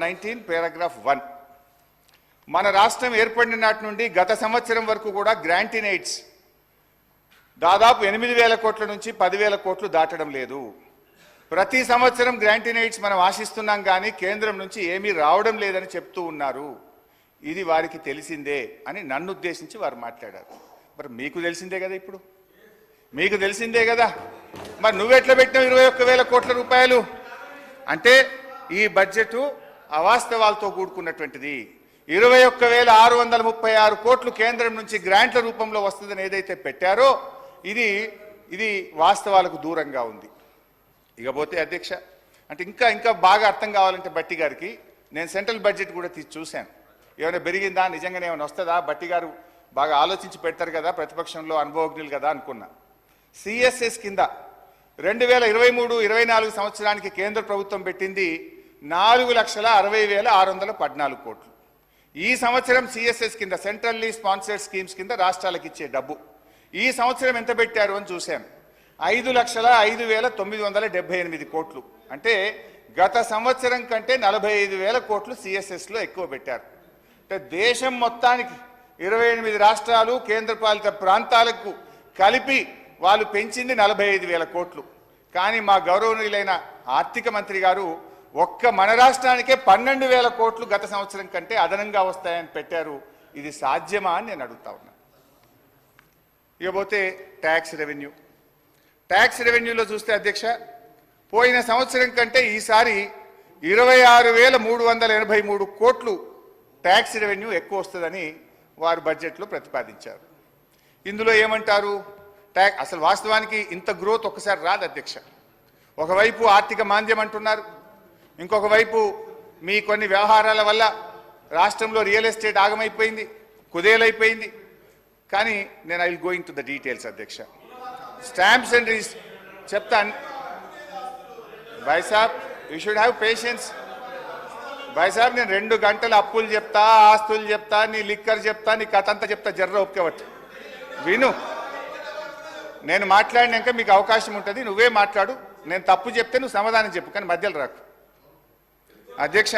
19 paragraph 1 మన రాష్ట్రం ఏర్పడిన నాటి నుండి గత సంవత్సరం వరకు కూడా గ్రాంట్ ఇన్ ఎయిడ్స్ దాదాపు 8,000 కోట్ల నుంచి 10,000 కోట్లు దాటడం లేదు. ప్రతి సంవత్సరం గ్రాంట్ ఇన్ ఎయిడ్స్ మనం ఆశిస్తున్నాం కానీ కేంద్రం నుంచి ఏమీ రావడం లేదని చెప్తూ ఉన్నారు. ఇది వారికి తెలిసిందే అని నన్ను ఉద్దేశించి వారు మాట్లాడారు. మరి మీకు తెలిసిందే కదా, ఇప్పుడు మీకు తెలిసిందే కదా, మరి నువ్వెట్లా పెట్టినావు 21,000 కోట్ల రూపాయలు అంటే ఈ బడ్జెట్ అవాస్తవాలతో కూడుకున్నటువంటిది. 21,636 కోట్లు కేంద్రం నుంచి గ్రాంట్ల రూపంలో వస్తుందని ఏదైతే పెట్టారో ఇది వాస్తవాలకు దూరంగా ఉంది. ఇకపోతే అధ్యక్ష, అంటే ఇంకా బాగా అర్థం కావాలంటే బట్టి గారికి నేను సెంట్రల్ బడ్జెట్ కూడా చూశాను. ఏమైనా పెరిగిందా, నిజంగానే ఏమైనా వస్తుందా, బట్టి గారు బాగా ఆలోచించి పెడతారు కదా, ప్రతిపక్షంలో అనుభవజ్ఞులు కదా అనుకున్నా. సిఎస్ఎస్ కింద 2023-24 సంవత్సరానికి కేంద్ర ప్రభుత్వం పెట్టింది 4,60,614 కోట్లు. ఈ సంవత్సరం సిఎస్ఎస్ కింద సెంట్రల్లీ స్పాన్సర్డ్ స్కీమ్స్ కింద రాష్ట్రాలకు ఇచ్చే డబ్బు ఈ సంవత్సరం ఎంత పెట్టారు అని చూశాను. 5,05,978 కోట్లు. అంటే గత సంవత్సరం కంటే 45,000 కోట్లు సిఎస్ఎస్లో ఎక్కువ పెట్టారు. అంటే దేశం మొత్తానికి 28 రాష్ట్రాలు కేంద్రపాలిత ప్రాంతాలకు కలిపి వాళ్ళు పెంచింది 45,000 కోట్లు. కానీ మా గౌరవనీయులైన ఆర్థిక మంత్రి గారు ఒక్క మన రాష్ట్రానికే 12,000 కోట్లు గత సంవత్సరం కంటే అదనంగా వస్తాయని పెట్టారు. ఇది సాధ్యమా అని నేను అడుగుతా ఉన్నా. ఇకపోతే ట్యాక్స్ రెవెన్యూలో చూస్తే అధ్యక్ష, పోయిన సంవత్సరం కంటే ఈసారి 26,383 కోట్లు ట్యాక్స్ రెవెన్యూ ఎక్కువ వస్తుందని వారు బడ్జెట్లో ప్రతిపాదించారు. ఇందులో ఏమంటారు, అసలు వాస్తవానికి ఇంత గ్రోత్ ఒక్కసారి రాదు అధ్యక్ష. ఒకవైపు ఆర్థిక మాంద్యం అంటున్నారు, ఇంకొక వైపు మీ కొన్ని వ్యవహారాల వల్ల రాష్ట్రంలో రియల్ ఎస్టేట్ ఆగమైపోయింది, కుదేలైపోయింది. కానీ నేను I will going to the details అధ్యక్ష. స్టాంప్స్ అండ్ చెప్తాను భాయ్ సాబ్, యూ షుడ్ హ్యావ్ పేషెన్స్. భాయ్ సాబ్, నేను 2 గంటలు అప్పులు చెప్తా, ఆస్తులు చెప్తా, నీ లిక్కర్ చెప్తా, నీ కథ అంతా చెప్తా, జర్ర ఒప్పుకోవట్టు విను. నేను మాట్లాడినాక మీకు అవకాశం ఉంటుంది, నువ్వే మాట్లాడు. నేను తప్పు చెప్తే నువ్వు సమాధానం చెప్పు, కానీ మధ్యలో రాకు. అధ్యక్ష,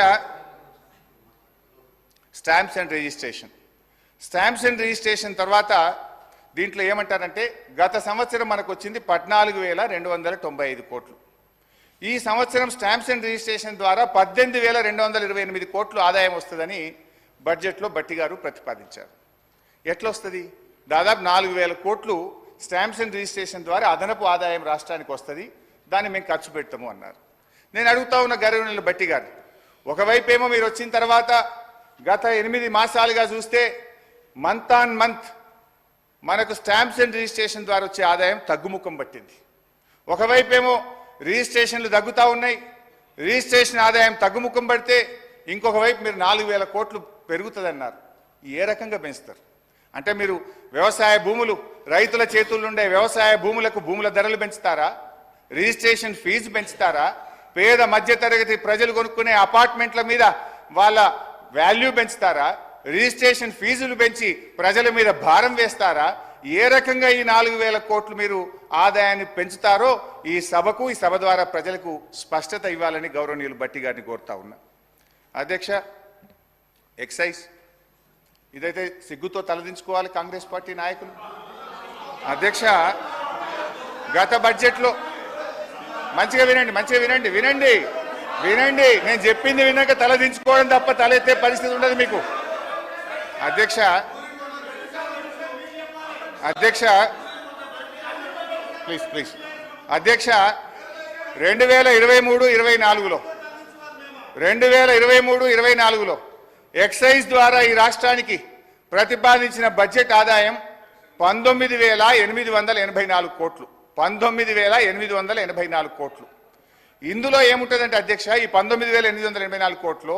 స్టాంప్స్ అండ్ రిజిస్ట్రేషన్ తర్వాత దీంట్లో ఏమంటారంటే గత సంవత్సరం మనకు వచ్చింది 14,295 కోట్లు. ఈ సంవత్సరం స్టాంప్స్ అండ్ రిజిస్ట్రేషన్ ద్వారా 18,228 కోట్లు ఆదాయం వస్తుందని బడ్జెట్లో బట్టి గారు ప్రతిపాదించారు. ఎట్లా వస్తుంది? దాదాపు 4,000 కోట్లు స్టాంప్స్ అండ్ రిజిస్ట్రేషన్ ద్వారా అదనపు ఆదాయం రాష్ట్రానికి వస్తుంది, దాన్ని మేము ఖర్చు పెడతాము అన్నారు. నేను అడుగుతా ఉన్న గౌరవనీయులు బట్టి గారు, ఒకవైపు ఏమో మీరు వచ్చిన తర్వాత గత 8 మాసాలుగా చూస్తే మంత్ ఆన్ మంత్ మనకు స్టాంప్స్ అండ్ రిజిస్ట్రేషన్ ద్వారా వచ్చే ఆదాయం తగ్గుముఖం పట్టింది. ఒకవైపు ఏమో రిజిస్ట్రేషన్లు తగ్గుతూ ఉన్నాయి, రిజిస్ట్రేషన్ ఆదాయం తగ్గుముఖం పడితే ఇంకొక వైపు మీరు 4,000 కోట్లు పెరుగుతుందన్నారు. ఏ రకంగా పెంచుతారు? అంటే మీరు వ్యవసాయ భూములు, రైతుల చేతుల్లో ఉండే వ్యవసాయ భూములకు భూముల ధరలు పెంచుతారా? Registration fee పెంచుతారా? పేద మధ్యతరగతి ప్రజలు కొనుక్కునే అపార్ట్మెంట్ల మీద వాళ్ళ వాల్యూ పెంచుతారా? రిజిస్ట్రేషన్ ఫీజులు పెంచి ప్రజల మీద భారం వేస్తారా? ఏ రకంగా ఈ 4,000 కోట్లు మీరు ఆదాయాన్ని పెంచుతారో ఈ సభకు, ఈ సభ ద్వారా ప్రజలకు స్పష్టత ఇవ్వాలని గౌరవనీయులు బట్టి గారిని కోరుతా ఉన్నా. అధ్యక్ష, ఎక్సైజ్ ఇదైతే సిగ్గుతో తలదించుకోవాలి కాంగ్రెస్ పార్టీ నాయకులు. అధ్యక్ష, గత బడ్జెట్లో మంచిగా వినండి, నేను చెప్పింది విన్నాక తలదించుకోవడం తప్ప తలెత్తే పరిస్థితి ఉండదు మీకు. అధ్యక్ష, ప్లీజ్ అధ్యక్ష, 2023-24లో ఎక్సైజ్ ద్వారా ఈ రాష్ట్రానికి ప్రతిపాదించిన బడ్జెట్ ఆదాయం 19,884 కోట్లు. 19,884 కోట్లు. ఇందులో ఏముంటుందంటే అధ్యక్ష, ఈ 19,884 కోట్లు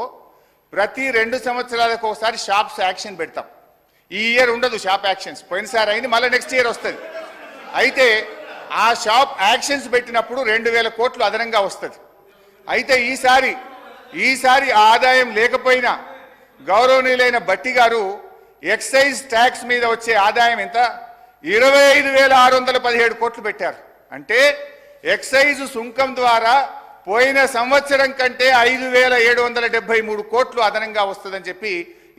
ప్రతి 2 సంవత్సరాలకు ఒకసారి షాప్స్ యాక్షన్ పెడతాం. ఈ ఇయర్ ఉండదు షాప్ యాక్షన్స్, పోయినసారి అయింది, మళ్ళీ నెక్స్ట్ ఇయర్ వస్తుంది. అయితే ఆ షాప్ యాక్షన్స్ పెట్టినప్పుడు 2,000 కోట్లు అదనంగా వస్తుంది. అయితే ఈసారి ఆదాయం లేకపోయినా గౌరవనీయులైన బట్టి గారు ఎక్సైజ్ ట్యాక్స్ మీద వచ్చే ఆదాయం ఎంత? 25,617 కోట్లు పెట్టారు. అంటే ఎక్సైజ్ సుంకం ద్వారా పోయిన సంవత్సరం కంటే 5,773 కోట్లు అదనంగా వస్తుందని చెప్పి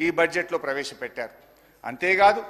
ఈ బడ్జెట్లో ప్రవేశపెట్టారు. అంతేకాదు